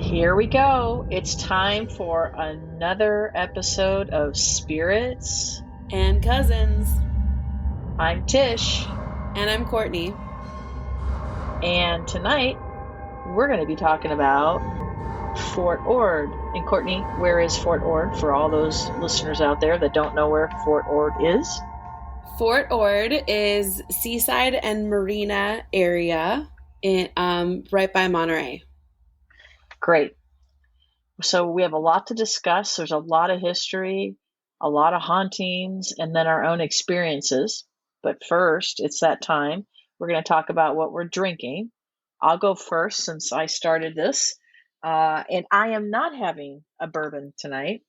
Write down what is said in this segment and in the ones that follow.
Here we go. It's time for another episode of Spirits and Cousins. I'm Tish. And I'm Courtney. And tonight we're going to be talking about Fort Ord. And Courtney, where is Fort Ord for all those listeners out there that don't know where Fort Ord is? Fort Ord is seaside and marina area right by Monterey. Great. So we have a lot to discuss. There's a lot of history, a lot of hauntings, and then our own experiences. But first, it's that time. We're going to talk about what we're drinking. I'll go first since I started this. And I am not having a bourbon tonight.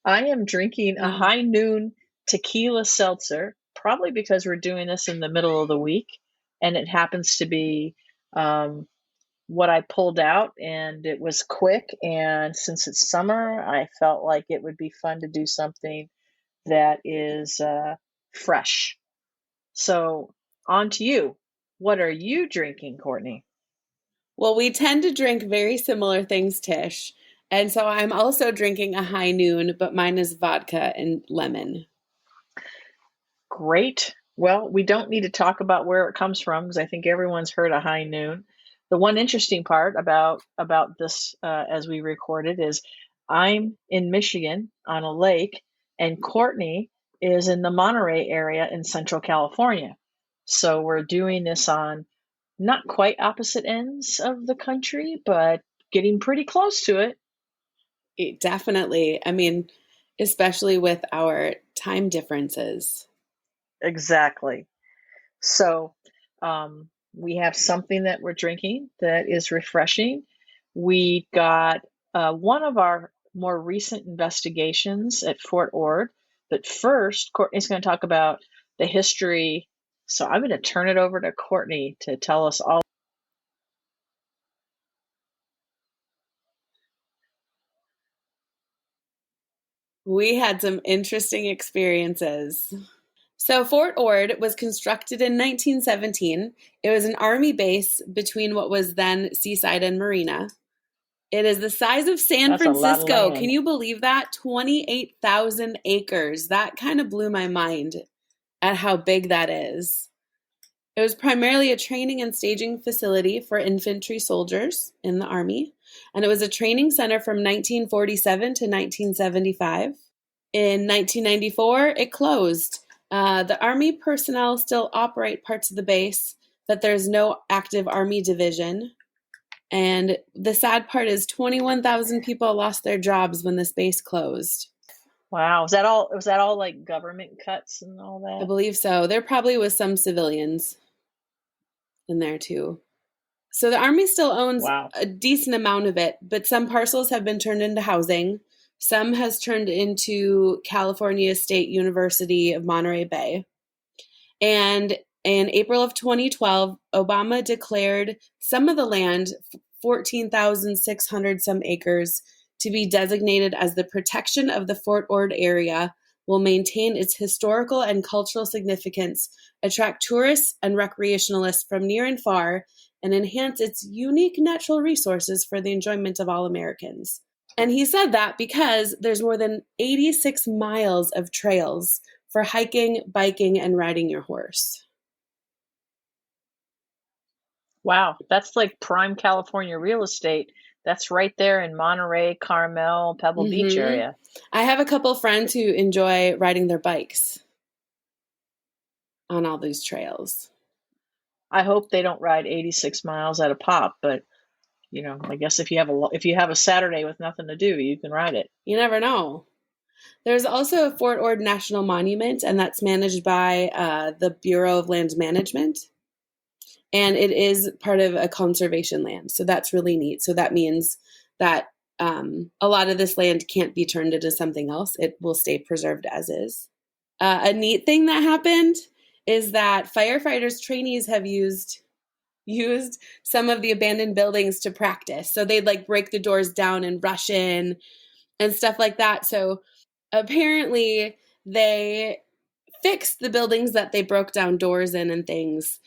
I am drinking a high noon tequila seltzer, probably because we're doing this in the middle of the week. And it happens to be what I pulled out, and it was quick. And since it's summer, I felt like it would be fun to do something that is fresh. So on to you. What are you drinking, Courtney? Well, we tend to drink very similar things, Tish. And so I'm also drinking a high noon, but mine is vodka and lemon. Great. Well, we don't need to talk about where it comes from because I think everyone's heard a high noon. The one interesting part about this as we recorded is I'm in Michigan on a lake, and Courtney is in the Monterey area in Central California. So we're doing this on not quite opposite ends of the country, but getting pretty close to it. Definitely. I mean, especially with our time differences. Exactly. So we have something that we're drinking that is refreshing. We got one of our more recent investigations at Fort Ord. But first, Courtney's going to talk about the history. So I'm going to turn it over to Courtney to tell us all. We had some interesting experiences. So Fort Ord was constructed in 1917. It was an army base between what was then Seaside and Marina. It is the size of San Francisco. Can you believe that? 28,000 acres. That kind of blew my mind at how big that is. It was primarily a training and staging facility for infantry soldiers in the Army, and it was a training center from 1947 to 1975. In 1994, it closed. The Army personnel still operate parts of the base, but there's no active Army division. And the sad part is 21,000 people lost their jobs when this base closed. Wow. Was that all like government cuts and all that? I believe so. There probably was some civilians in there too. So the Army still owns a decent amount of it, but some parcels have been turned into housing. Some has turned into California State University of Monterey Bay. And in April of 2012, Obama declared some of the land, 14,600 some acres, to be designated as the protection of the Fort Ord area, will maintain its historical and cultural significance, attract tourists and recreationalists from near and far, and enhance its unique natural resources for the enjoyment of all Americans. And he said that because there's more than 86 miles of trails for hiking, biking, and riding your horse. Wow, that's like prime California real estate. That's right there in Monterey, Carmel, Pebble Beach area. I have a couple friends who enjoy riding their bikes on all these trails. I hope they don't ride 86 miles at a pop, but you know, I guess if you have a Saturday with nothing to do, you can ride it. You never know. There's also a Fort Ord National Monument, and that's managed by the Bureau of Land Management. And it is part of a conservation land. So that's really neat. So that means that a lot of this land can't be turned into something else. It will stay preserved as is. A neat thing that happened is that firefighters trainees have used some of the abandoned buildings to practice. So they'd like break the doors down and rush in and stuff like that. So apparently they fixed the buildings that they broke down doors in and things.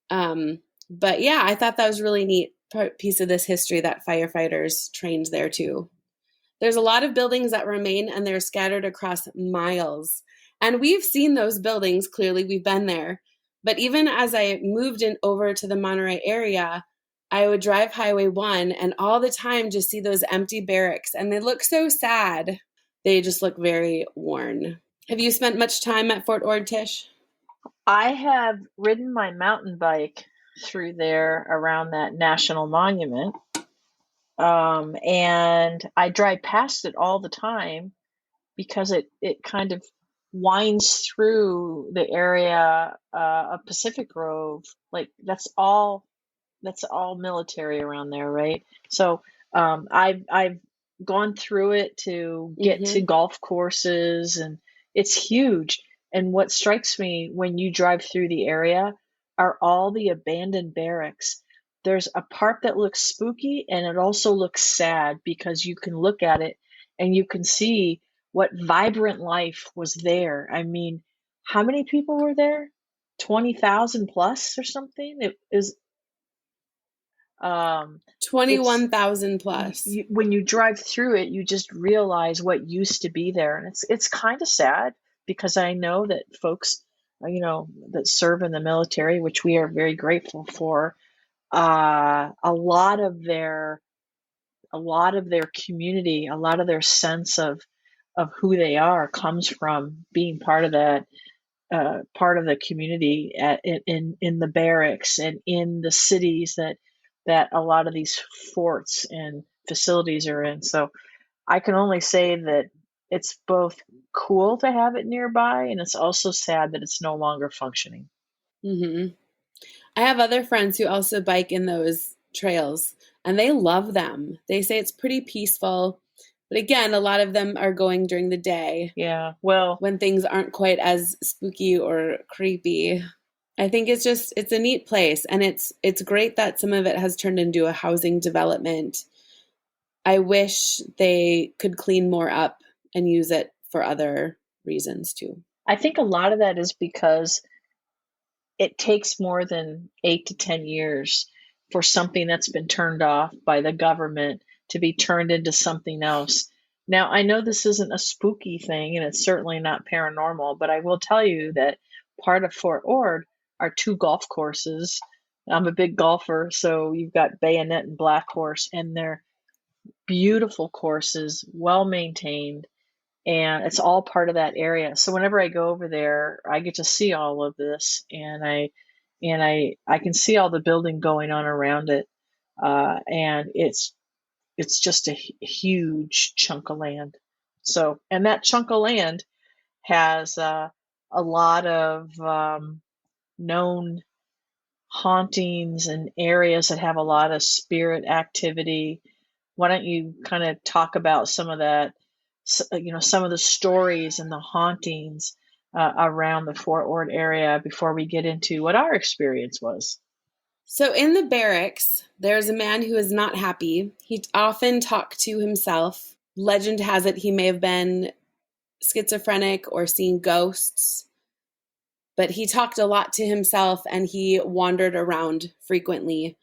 But yeah, I thought that was really neat. piece of this history that firefighters trained there too. There's a lot of buildings that remain, and they're scattered across miles. And we've seen those buildings, clearly, we've been there. But even as I moved in over to the Monterey area, I would drive Highway 1 and all the time just see those empty barracks. And they look so sad. They just look very worn. Have you spent much time at Fort Ord, Tish? I have ridden my mountain bike through there around that national monument. And I drive past it all the time because it kind of winds through the area of Pacific Grove. Like that's all military around there, right? So I've gone through it to get to golf courses, and it's huge. And what strikes me when you drive through the area are all the abandoned barracks. There's a part that looks spooky, and it also looks sad because you can look at it and you can see what vibrant life was there. I mean, how many people were there? 20,000 plus or something? It is 21,000 plus. When you drive through it, you just realize what used to be there, and it's kind of sad because I know that folks, that serve in the military, which we are very grateful for, a lot of their community, a lot of their sense of who they are comes from being part of that. Part of the community in the barracks and in the cities that a lot of these forts and facilities are in. So I can only say that it's both cool to have it nearby, and it's also sad that it's no longer functioning. Mm-hmm. I have other friends who also bike in those trails, and they love them. They say it's pretty peaceful. But again, a lot of them are going during the day. Yeah, well, when things aren't quite as spooky or creepy. I think it's a neat place, and it's great that some of it has turned into a housing development. I wish they could clean more up and use it for other reasons too. I think a lot of that is because it takes more than 8 to 10 years for something that's been turned off by the government to be turned into something else. Now, I know this isn't a spooky thing, and it's certainly not paranormal, but I will tell you that part of Fort Ord are 2 golf courses. I'm a big golfer, so you've got Bayonet and Black Horse, and they're beautiful courses, well maintained, and it's all part of that area. So whenever I go over there, I get to see all of this, and I can see all the building going on around it, and it's just a huge chunk of land. So, and that chunk of land has a lot of known hauntings and areas that have a lot of spirit activity. Why don't you kind of talk about some of that, some of the stories and the hauntings around the Fort Ord area before we get into what our experience was? So in the barracks, there's a man who is not happy. He often talked to himself. Legend has it he may have been schizophrenic or seen ghosts. But he talked a lot to himself, and he wandered around frequently.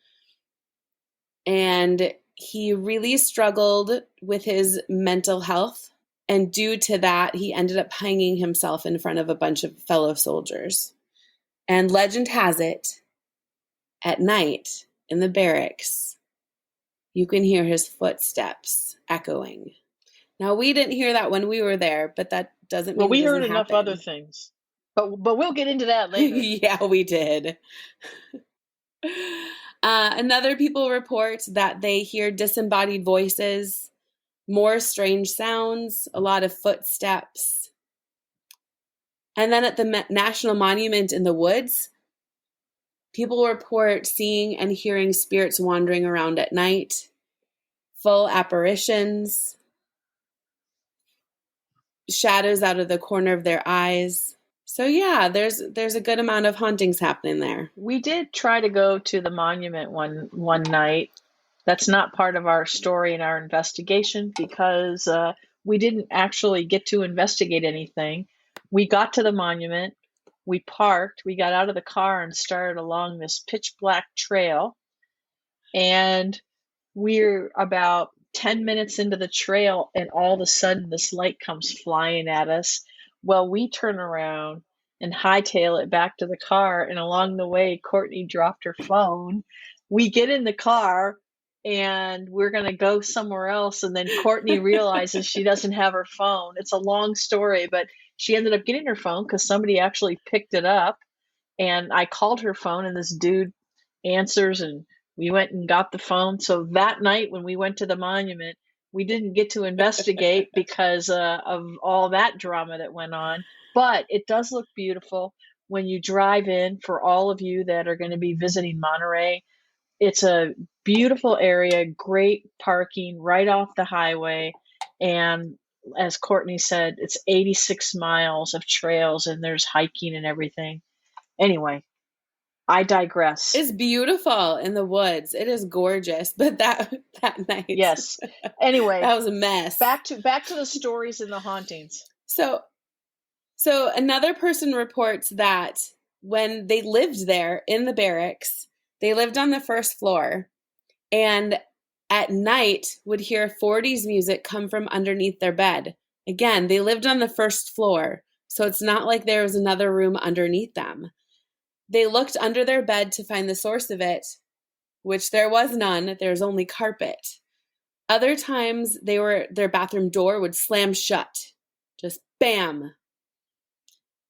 And he really struggled with his mental health. And due to that, he ended up hanging himself in front of a bunch of fellow soldiers. And legend has it, at night in the barracks, you can hear his footsteps echoing. Now, we didn't hear that when we were there, but that doesn't mean well, we it doesn't heard enough happen. Other things. But we'll get into that later. Yeah, we did. Another people report that they hear disembodied voices, more strange sounds, a lot of footsteps. And then at the National Monument in the woods, people report seeing and hearing spirits wandering around at night, full apparitions, shadows out of the corner of their eyes. So yeah, there's a good amount of hauntings happening there. We did try to go to the monument one night. That's not part of our story and our investigation because we didn't actually get to investigate anything. We got to the monument, we parked, we got out of the car and started along this pitch black trail. and we're about 10 minutes into the trail, and all of a sudden this light comes flying at us. Well, we turn around and hightail it back to the car, and along the way, Courtney dropped her phone. We get in the car and we're going to go somewhere else, and then Courtney realizes she doesn't have her phone. It's a long story, but she ended up getting her phone because somebody actually picked it up, and I called her phone, and this dude answers, and we went and got the phone. So that night when we went to the monument, we didn't get to investigate because of all that drama that went on. But it does look beautiful when you drive in. For all of you that are going to be visiting Monterey, it's a beautiful area, great parking right off the highway. And as Courtney said, it's 86 miles of trails, and there's hiking and everything. Anyway, I digress. It's beautiful in the woods. It is gorgeous. But that night, Yes. Anyway, that was a mess. Back to the stories and the hauntings. So another person reports that when they lived there in the barracks, they lived on the first floor, and at night would hear 40s music come from underneath their bed. Again, they lived on the first floor, so it's not like there was another room underneath them. They looked under their bed to find the source of it, which there was none. There was only carpet. Other times, their bathroom door would slam shut. Just bam.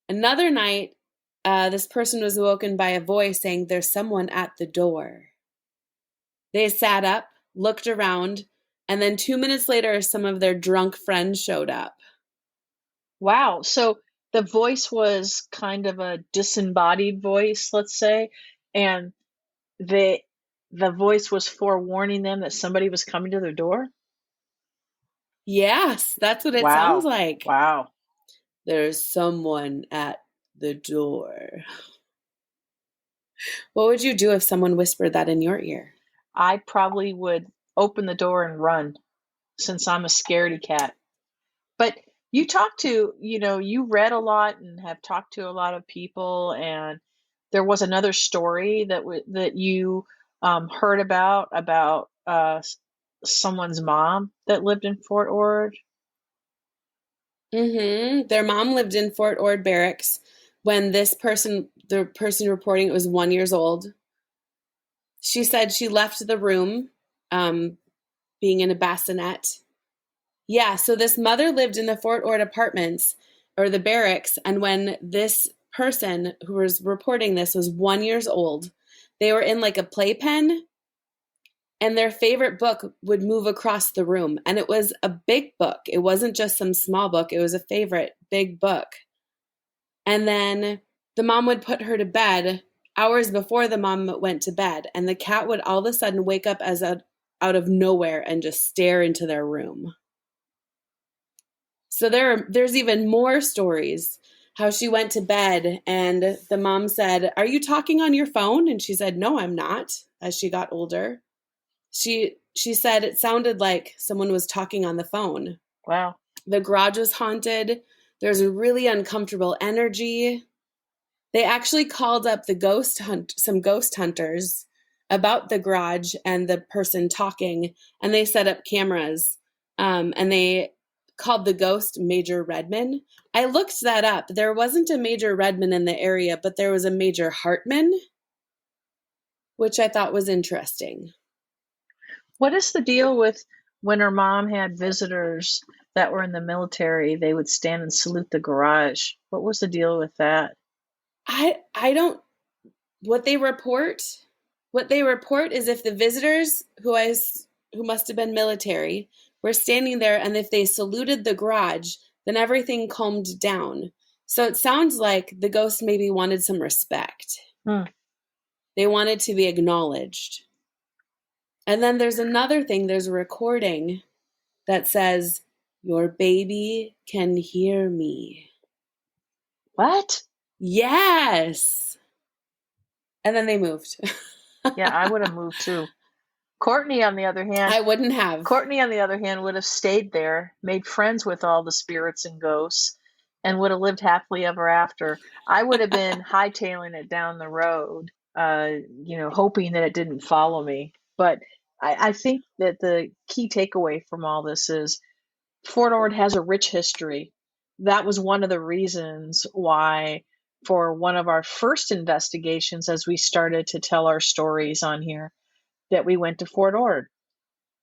Another night, this person was awoken by a voice saying, "There's someone at the door." They sat up, looked around, and then 2 minutes later, some of their drunk friends showed up. Wow. So the voice was kind of a disembodied voice, let's say, and the voice was forewarning them that somebody was coming to their door? Yes, that's what it sounds like. Wow. There's someone at the door. What would you do if someone whispered that in your ear? I probably would open the door and run, since I'm a scaredy cat. But you read a lot and have talked to a lot of people, and there was another story that you heard about someone's mom that lived in Fort Ord. Mm-hmm. Their mom lived in Fort Ord Barracks when the person reporting it was 1 year old. She said she left the room, being in a bassinet. Yeah, so this mother lived in the Fort Ord apartments, or the barracks, and when this person who was reporting this was 1 year old, they were in like a playpen, and their favorite book would move across the room. And it was a big book. It wasn't just some small book. It was a favorite big book. And then the mom would put her to bed hours before the mom went to bed. And the cat would all of a sudden wake up out of nowhere and just stare into their room. So there's even more stories. How she went to bed and the mom said, "Are you talking on your phone?" And she said, "No, I'm not," as she got older. She said it sounded like someone was talking on the phone. Wow. The garage was haunted. There's a really uncomfortable energy. They actually called up some ghost hunters about the garage and the person talking, and they set up cameras, and they called the ghost Major Redman. I looked that up. There wasn't a Major Redman in the area, but there was a Major Hartman, which I thought was interesting. What is the deal with when her mom had visitors that were in the military, they would stand and salute the garage? What was the deal with that? I don't, what they report is if the visitors who must have been military were standing there, and if they saluted the garage, then everything calmed down. So it sounds like the ghost maybe wanted some respect. They wanted to be acknowledged. And then there's another thing. There's a recording that says, "Your baby can hear me." What? Yes. And then they moved. Yeah, I would have moved too. Courtney, on the other hand, I wouldn't have. Courtney, on the other hand, would have stayed there, made friends with all the spirits and ghosts, and would have lived happily ever after. I would have been hightailing it down the road, hoping that it didn't follow me. But I think that the key takeaway from all this is Fort Ord has a rich history. That was one of the reasons why, for one of our first investigations, as we started to tell our stories on here, that we went to Fort Ord.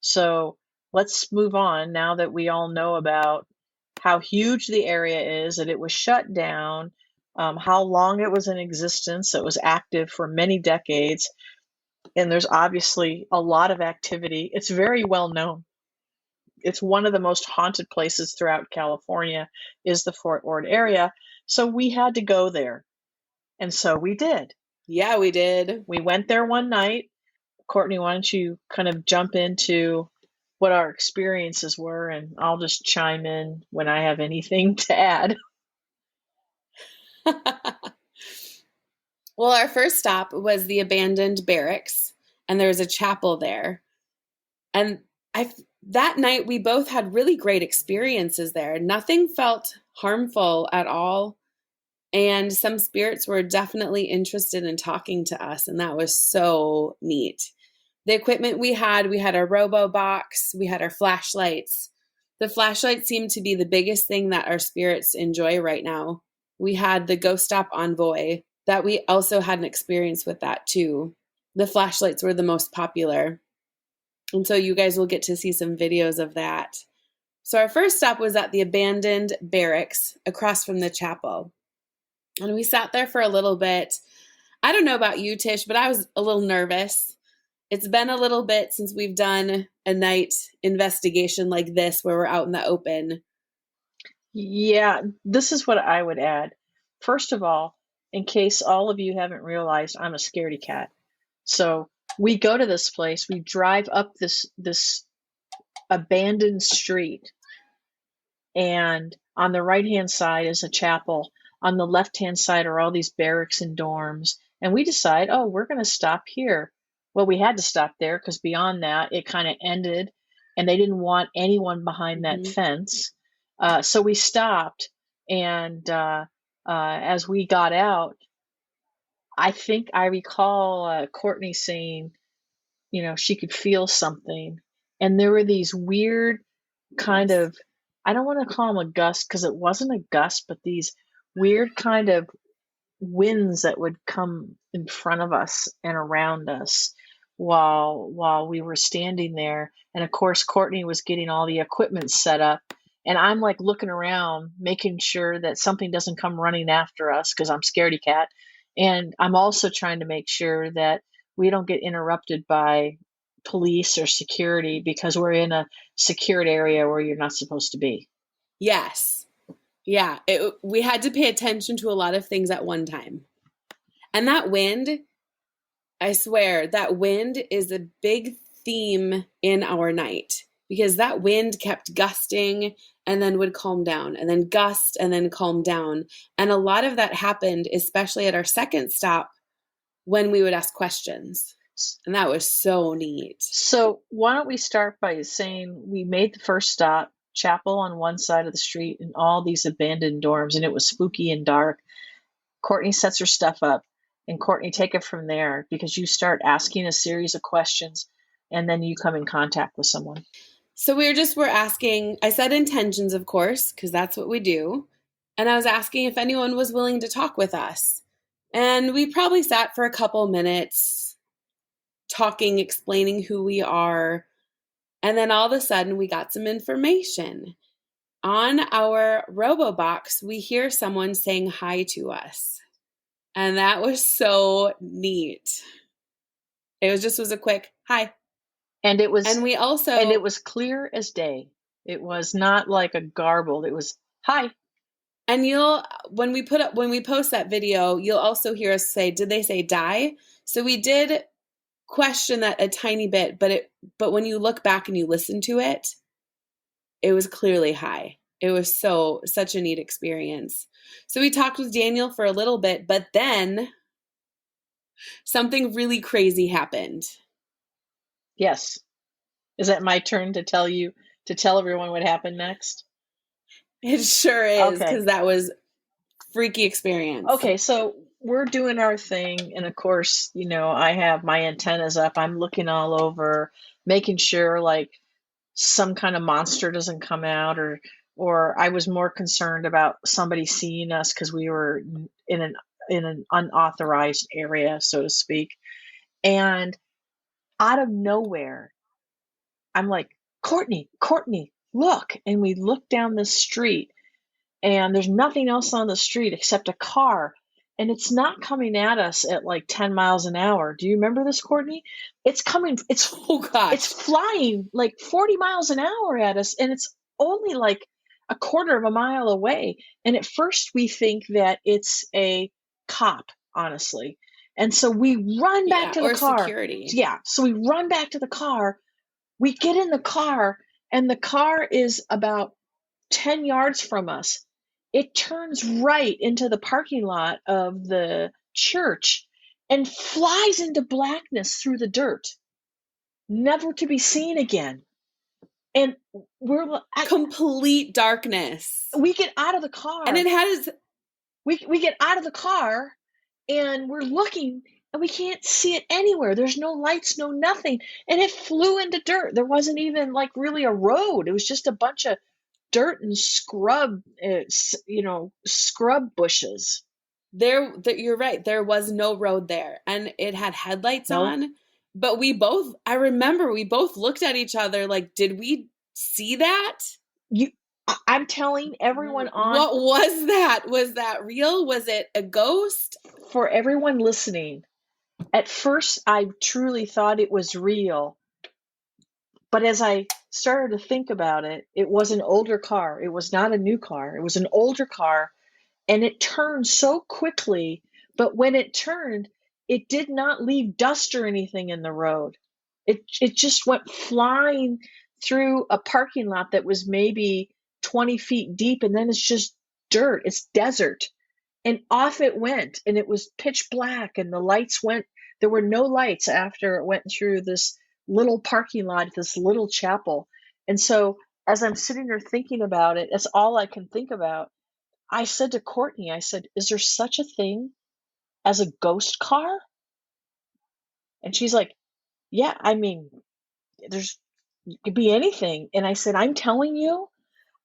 So let's move on now that we all know about how huge the area is, that it was shut down, how long it was in existence. It was active for many decades, and there's obviously a lot of activity. It's very well known. It's one of the most haunted places throughout California is the Fort Ord area. So we had to go there. And so we did. Yeah, we did. We went there one night. Courtney, why don't you kind of jump into what our experiences were, and I'll just chime in when I have anything to add. Well, our first stop was the abandoned barracks, and there was a chapel there. And that night we both had really great experiences there. Nothing felt harmful at all. And some spirits were definitely interested in talking to us, and that was so neat. The equipment we had our robo box, we had our flashlights. The flashlights seemed to be the biggest thing that our spirits enjoy right now. We had the Ghost Stop Envoy, that we also had an experience with that too. The flashlights were the most popular. And so you guys will get to see some videos of that. So our first stop was at the abandoned barracks across from the chapel. And we sat there for a little bit. I don't know about you, Tish, but I was a little nervous. It's been a little bit since we've done a night investigation like this where we're out in the open. Yeah, this is what I would add. First of all, in case all of you haven't realized, I'm a scaredy cat. So we go to this place, we drive up this abandoned street, and on the right-hand side is a chapel. On the left-hand side are all these barracks and dorms, and we decide, oh, we're going to stop here. Well, we had to stop there because beyond that, it kind of ended, and they didn't want anyone behind that fence. So we stopped, and as we got out, I think I recall Courtney saying, she could feel something. And there were these weird kind of, I don't want to call them a gust because it wasn't a gust, but these weird kind of winds that would come in front of us and around us while we were standing there. And of course, Courtney was getting all the equipment set up. And I'm like looking around, making sure that something doesn't come running after us because I'm scaredy cat. And I'm also trying to make sure that we don't get interrupted by police or security because we're in a secured area where you're not supposed to be. Yes. Yeah. We had to pay attention to a lot of things at one time. And that wind, I swear, that wind is a big theme in our night because that wind kept gusting and then would calm down and then gust and then calm down. And a lot of that happened, especially at our second stop when we would ask questions. And that was so neat. So why don't we start by saying we made the first stop, chapel on one side of the street and all these abandoned dorms, and it was spooky and dark. Courtney sets her stuff up, and Courtney, take it from there because you start asking a series of questions and then you come in contact with someone. So we're asking, I said intentions, of course, because that's what we do. And I was asking if anyone was willing to talk with us. And we probably sat for a couple minutes talking, explaining who we are. And then all of a sudden we got some information. On our RoboBox, we hear someone saying hi to us. And that was so neat. It was a quick hi. And it was clear as day. It was not like a garbled. It was hi. And when we post that video, you'll also hear us say, did they say die? So we did question that a tiny bit, but when you look back and you listen to it, it was clearly hi. It was such a neat experience. So we talked with Daniel for a little bit, but then something really crazy happened. Yes. Is it my turn to tell everyone what happened next? It sure is, because that was freaky experience. Okay, so we're doing our thing. And of course, I have my antennas up. I'm looking all over, making sure like some kind of monster doesn't come out, or I was more concerned about somebody seeing us because we were in an unauthorized area, so to speak. And out of nowhere, I'm like, Courtney, look. And we look down the street, and there's nothing else on the street except a car. And it's not coming at us at like 10 miles an hour. Do you remember this, Courtney? It's coming, Oh it's gosh. flying like 40 miles an hour at us, and it's only like a quarter of a mile away. And at first we think that it's a cop, honestly. And so we run back Yeah, to the or car. security. Yeah, so we run back to the car. We get in the car, and the car is about 10 yards from us. It turns right into the parking lot of the church and flies into blackness through the dirt, never to be seen again. And Complete darkness. we get out of the car. And it has we get out of the car, and we're looking, and we can't see it anywhere. There's no lights, no nothing. And it flew into dirt. There wasn't even like really a road. It was just a bunch of dirt and scrub bushes. you're right. There was no road there, and it had headlights Nope. on. But I remember we both looked at each other like, did we see that? I'm telling everyone What was that? Was that real? Was it a ghost? For everyone listening, at first I truly thought it was real. But as I started to think about it, it was an older car. It was not a new car. It was an older car, and it turned so quickly. But when it turned, it did not leave dust or anything in the road. It just went flying through a parking lot that was maybe 20 feet deep, and then it's just dirt. It's desert. And off it went, and it was pitch black, and the lights went. There were no lights after it went through this little parking lot, this little chapel. And so as I'm sitting there thinking about it, that's all I can think about. I said to Courtney, I said, is there such a thing as a ghost car? And she's like, yeah, I mean, it could be anything. And I said, I'm telling you,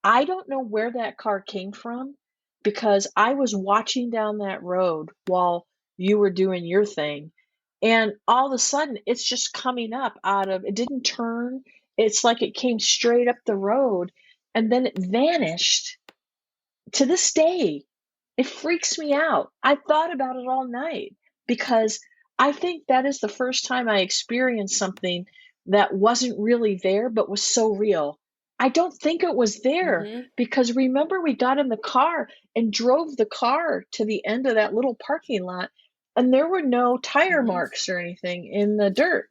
I don't know where that car came from, because I was watching down that road while you were doing your thing. And all of a sudden, it's just coming up it didn't turn. It's like it came straight up the road, and then it vanished. To this day, it freaks me out. I thought about it all night, because I think that is the first time I experienced something that wasn't really there, but was so real. I don't think it was there, Mm-hmm. because remember, we got in the car and drove the car to the end of that little parking lot, and there were no tire Mm-hmm. marks or anything in the dirt.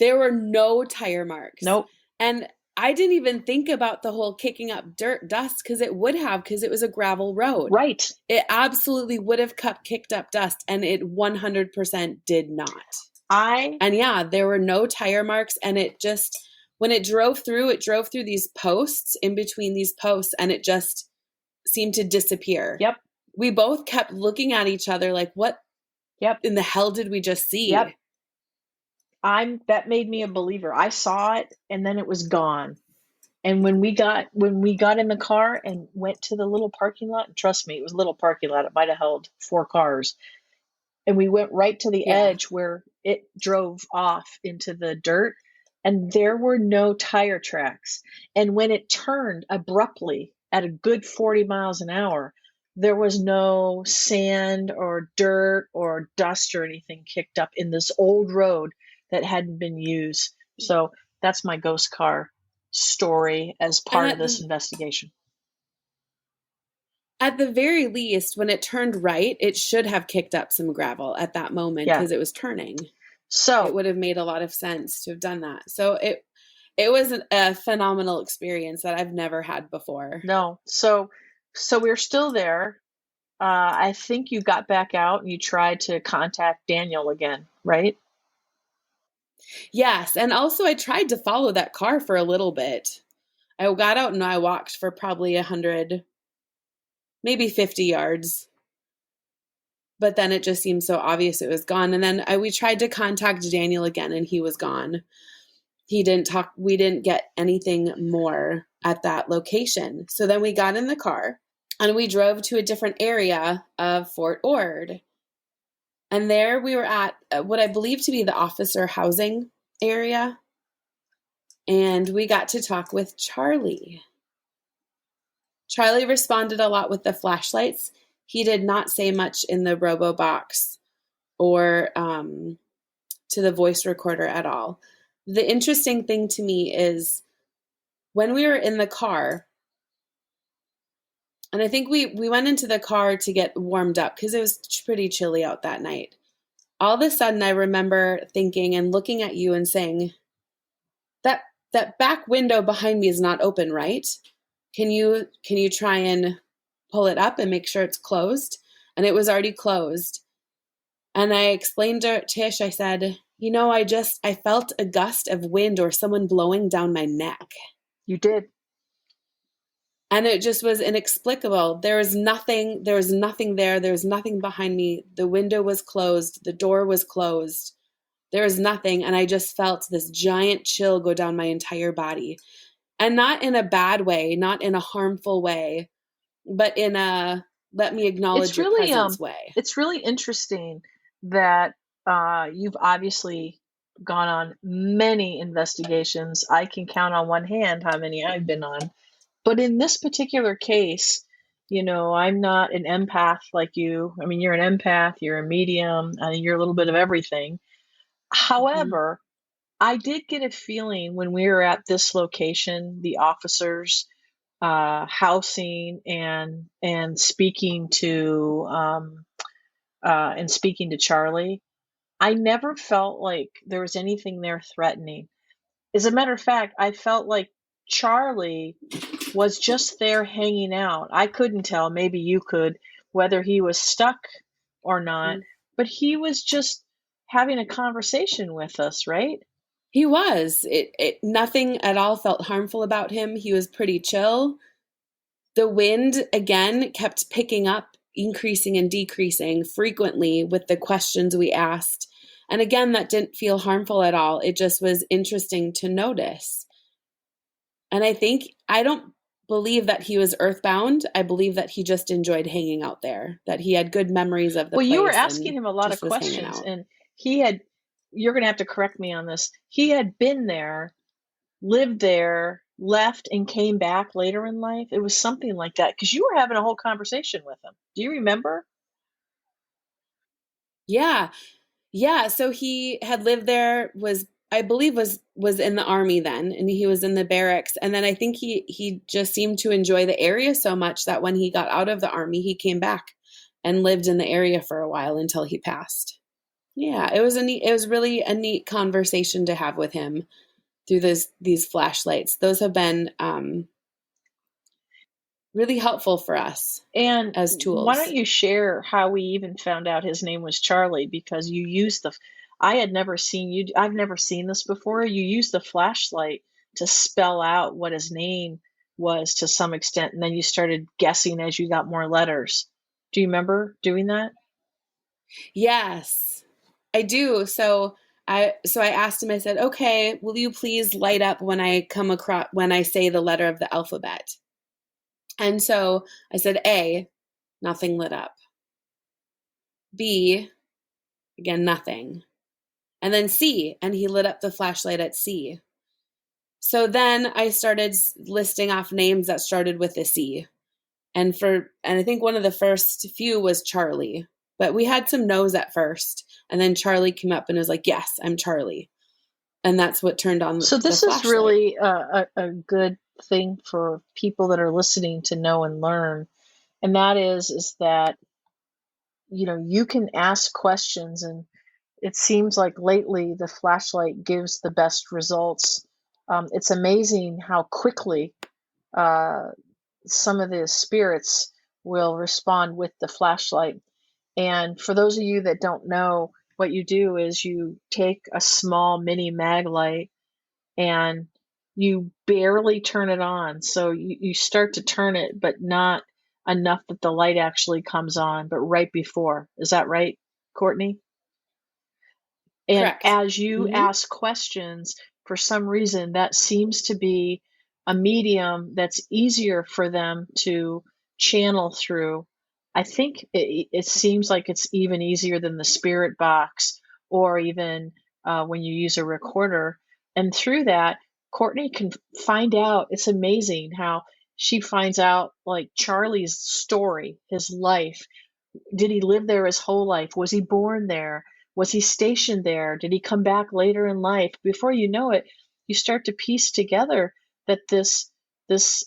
There were no tire marks. Nope. And I didn't even think about the whole kicking up dust, because it would have, because it was a gravel road. Right. It absolutely would have kicked up dust, and it 100% did not. And yeah, there were no tire marks, and when it drove through these posts, in between these posts, and it just seemed to disappear. Yep. We both kept looking at each other like, what in the hell did we just see? Yep. That made me a believer. I saw it, and then it was gone. And when we got in the car and went to the little parking lot, and trust me, it was a little parking lot. It might have held 4 cars. And we went right to the edge where it drove off into the dirt, and there were no tire tracks. And when it turned abruptly at a good 40 miles an hour, there was no sand or dirt or dust or anything kicked up in this old road that hadn't been used. So that's my ghost car story as part of this investigation. At the very least, when it turned right, it should have kicked up some gravel at that moment, because it was turning. So it would have made a lot of sense to have done that. So it was a phenomenal experience that I've never had before. No. So we're still there. I think you got back out and you tried to contact Daniel again, right? Yes. And also I tried to follow that car for a little bit. I got out and I walked for probably 100, maybe 50 yards. but then it just seemed so obvious it was gone. And then we tried to contact Daniel again, and he was gone. He didn't talk. We didn't get anything more at that location. So then we got in the car and we drove to a different area of Fort Ord. And there we were at what I believe to be the officer housing area. And we got to talk with Charlie. Charlie responded a lot with the flashlights. He did not say much in the robo box or to the voice recorder at all. The interesting thing to me is when we were in the car, and I think we went into the car to get warmed up because it was pretty chilly out that night. All of a sudden, I remember thinking and looking at you and saying, that back window behind me is not open, right? Can you try and pull it up and make sure it's closed? And it was already closed. And I explained to Tish, I said, I felt a gust of wind or someone blowing down my neck. You did. And it just was inexplicable. There was nothing there. There was nothing behind me. The window was closed. The door was closed. There was nothing. And I just felt this giant chill go down my entire body. And not in a bad way, not in a harmful way, but in a let me acknowledge your presence way. It's really interesting that you've obviously gone on many investigations. I can count on one hand how many I've been on. But in this particular case, I'm not an empath like you. I mean, you're an empath, you're a medium, and you're a little bit of everything. However, I did get a feeling when we were at this location, the officers housing and speaking to Charlie, I never felt like there was anything there threatening. As a matter of fact, I felt like Charlie was just there hanging out. I couldn't tell, maybe you could, whether he was stuck or not, but he was just having a conversation with us, right? He was. Nothing at all felt harmful about him. He was pretty chill. The wind, again, kept picking up, increasing and decreasing frequently with the questions we asked. And again, that didn't feel harmful at all. It just was interesting to notice. And I don't believe that he was earthbound. I believe that he just enjoyed hanging out there, that he had good memories of the place. Well, you were asking him a lot of questions, and you're going to have to correct me on this. He had been there, lived there, left, and came back later in life. It was something like that, because you were having a whole conversation with him. Do you remember? Yeah. So he had lived there, I believe was in the army then, and he was in the barracks. And then I think he just seemed to enjoy the area so much that when he got out of the army, he came back and lived in the area for a while until he passed. Yeah, it was really a neat conversation to have with him through these flashlights. Those have been really helpful for us and as tools. Why don't you share how we even found out his name was Charlie? Because you used I've never seen this before. You used the flashlight to spell out what his name was to some extent, and then you started guessing as you got more letters. Do you remember doing that? Yes, I do. So I asked him, I said, okay, will you please light up when I say the letter of the alphabet? And so I said, A, nothing lit up. B, again, nothing. And then C, and he lit up the flashlight at C. So then I started listing off names that started with a C. And I think one of the first few was Charlie. But we had some no's at first. And then Charlie came up and was like, yes, I'm Charlie. And that's what turned on the flashlight. So this is really a good thing for people that are listening to know and learn. And that is that, you can ask questions, and it seems like lately the flashlight gives the best results. It's amazing how quickly some of the spirits will respond with the flashlight. And for those of you that don't know, what you do is you take a small mini mag light and you barely turn it on. So you start to turn it, but not enough that the light actually comes on, but right before. Is that right, Courtney? And Correct. as you Hmm. ask questions, for some reason, that seems to be a medium that's easier for them to channel through. I think it seems like it's even easier than the spirit box or even when you use a recorder. And through that, Courtney can find out. It's amazing how she finds out like Charlie's story, his life. Did he live there his whole life? Was he born there? Was he stationed there? Did he come back later in life? Before you know it, you start to piece together that this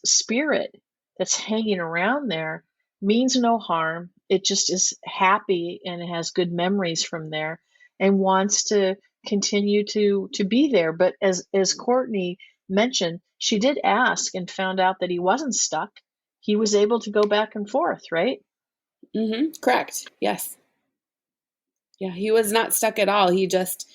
spirit that's hanging around there means no harm. It just is happy and it has good memories from there and wants to continue to be there. But as Courtney mentioned, she did ask and found out that he wasn't stuck. He was able to go back and forth, right? Correct. Yes. Yeah, he was not stuck at all. He just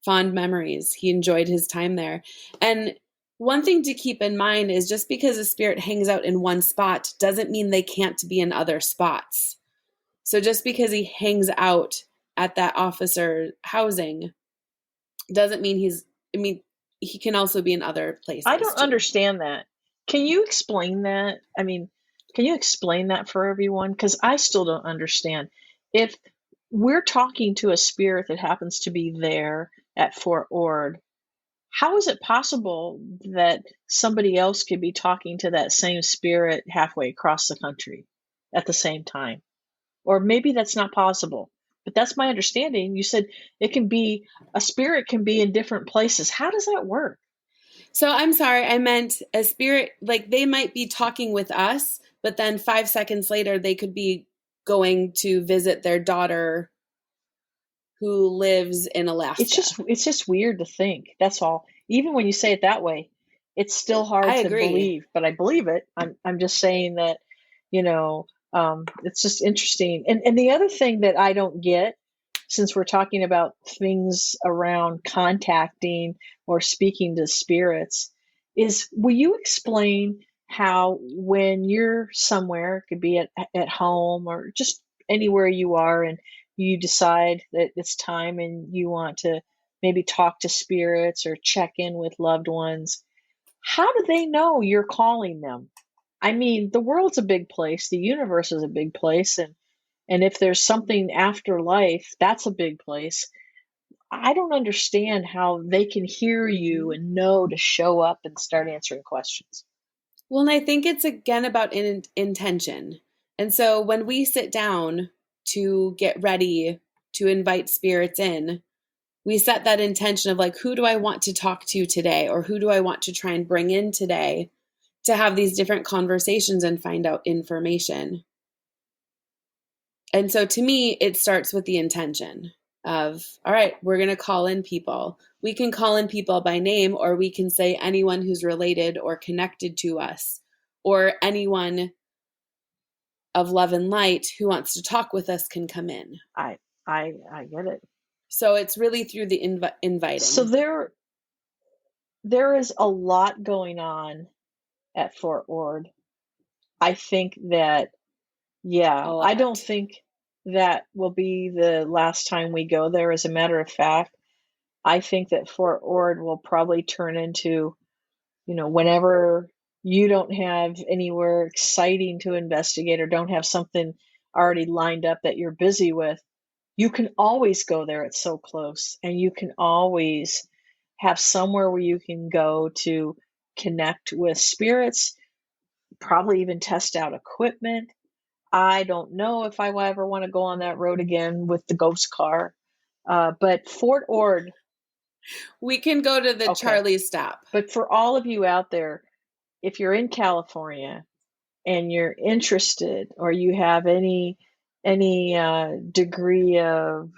fond memories. He enjoyed his time there. And one thing to keep in mind is just because a spirit hangs out in one spot doesn't mean they can't be in other spots. So just because he hangs out at that officer housing doesn't mean I mean, he can also be in other I places don't too. understand that. Can you explain that? I mean, can you explain that for everyone? Because I still don't understand. If we're talking to a spirit that happens to be there at Fort Ord, how is it possible that somebody else could be talking to that same spirit halfway across the country at the same time? Or maybe that's not possible. But that's my understanding. You said it can be a spirit can be in different places. How does that work? So I'm sorry, I meant a spirit, like they might be talking with us, but then 5 seconds later, they could be going to visit their daughter who lives in Alaska. It's just weird to think. That's all. Even when you say it that way, it's still hard I to agree. believe, but I believe it. I'm just saying that, you know, it's just interesting. And the other thing that I don't get, since we're talking about things around contacting or speaking to spirits, is will you explain how when you're somewhere, it could be at home or just anywhere you are, and you decide that it's time and you want to maybe talk to spirits or check in with loved ones, how do they know you're calling them? I mean, the world's a big place, the universe is a big place, and if there's something after life, that's a big place. I don't understand how they can hear you Mhm. and know to show up and start answering questions. Well, and I think it's again about intention. And so when we sit down to get ready to invite spirits in, we set that intention of like, who do I want to talk to today? Or who do I want to try and bring in today to have these different conversations and find out information? And so to me, it starts with the intention of, all right, we're going to call in people. We can call in people by name, or we can say anyone who's related or connected to us, or anyone of love and light who wants to talk with us can come in. I I get it. So it's really through the So inviting there is a lot going on at Fort Ord. I think that, a yeah, I don't lot. think that will be the last time we go there. As a matter of fact, I think that Fort Ord will probably turn into, whenever you don't have anywhere exciting to investigate or don't have something already lined up that you're busy with, you can always go there. It's so close. And you can always have somewhere where you can go to connect with spirits, probably even test out equipment. I don't know if I will ever want to go on that road again with the ghost car. But Fort Ord, We can go to the okay. Charlie stop. But for all of you out there, if you're in California and you're interested or you have any degree of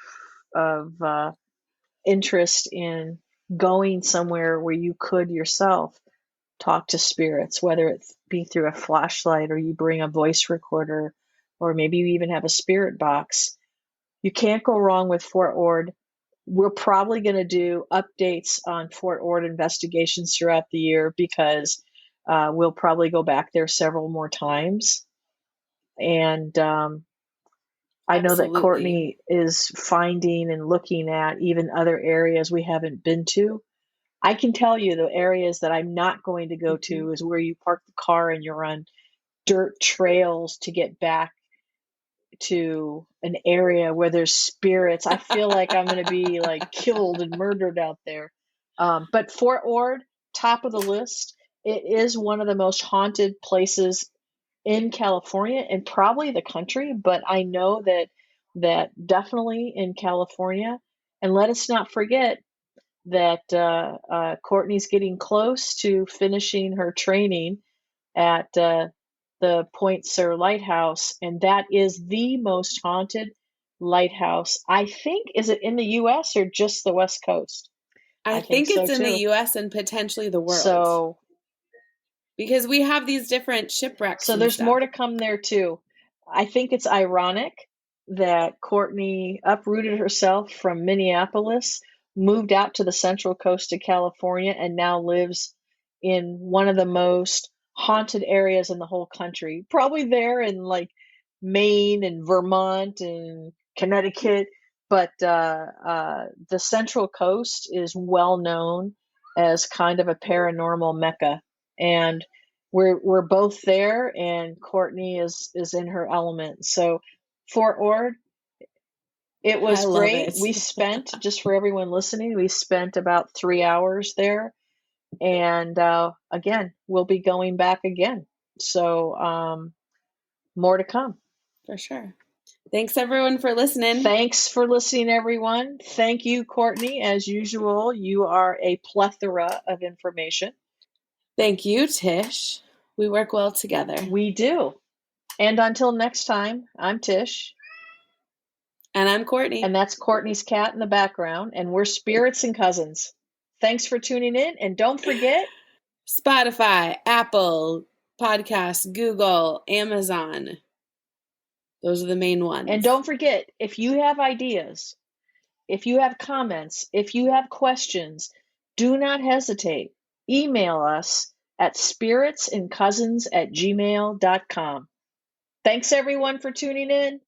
interest in going somewhere where you could yourself talk to spirits, whether it be through a flashlight or you bring a voice recorder or maybe you even have a spirit box. You can't go wrong with Fort Ord. We're probably going to do updates on Fort Ord investigations throughout the year because we'll probably go back there several more times. And I know that Absolutely. Courtney is finding and looking at even other areas we haven't been to. I can tell you the areas that I'm not going to go Mhm. to is where you park the car and you're on dirt trails to get back to an area where there's spirits. I feel like I'm going to be like killed and murdered out there. But Fort Ord, top of the list. It is one of the most haunted places in California and probably the country, but I know that definitely in California. And let us not forget that Courtney's getting close to finishing her training at the Point Sur Lighthouse, and that is the most haunted lighthouse. I think, is it in the U.S. or just the West Coast? I I think think so it's in the too. US and potentially the world So because we have these different shipwrecks So and there's stuff. more to come there too. I think it's ironic that Courtney uprooted herself from Minneapolis, moved out to the central coast of California, and now lives in one of the most haunted areas in the whole country. Probably there in like Maine and Vermont and Connecticut, but the central coast is well known as kind of a paranormal mecca. And we're both there, and Courtney is in her element. So Fort Ord, it I was love great. it. We spent, just for everyone listening, we spent about 3 hours there, and again, we'll be going back again. So more to come. For sure. Thanks everyone for listening. Thanks for listening, everyone. Thank you, Courtney. As usual, you are a plethora of information. Thank you, Tish. We work well together. We do. And until next time, I'm Tish. And I'm Courtney. And that's Courtney's cat in the background. And we're Spirits and Cousins. Thanks for tuning in. And don't forget, Spotify, Apple Podcasts, Google, Amazon. Those are the main and ones. don't forget, if you have ideas, if you have comments, if you have questions, do not hesitate. Email us at spiritsandcousins@gmail.com. Thanks everyone for tuning in.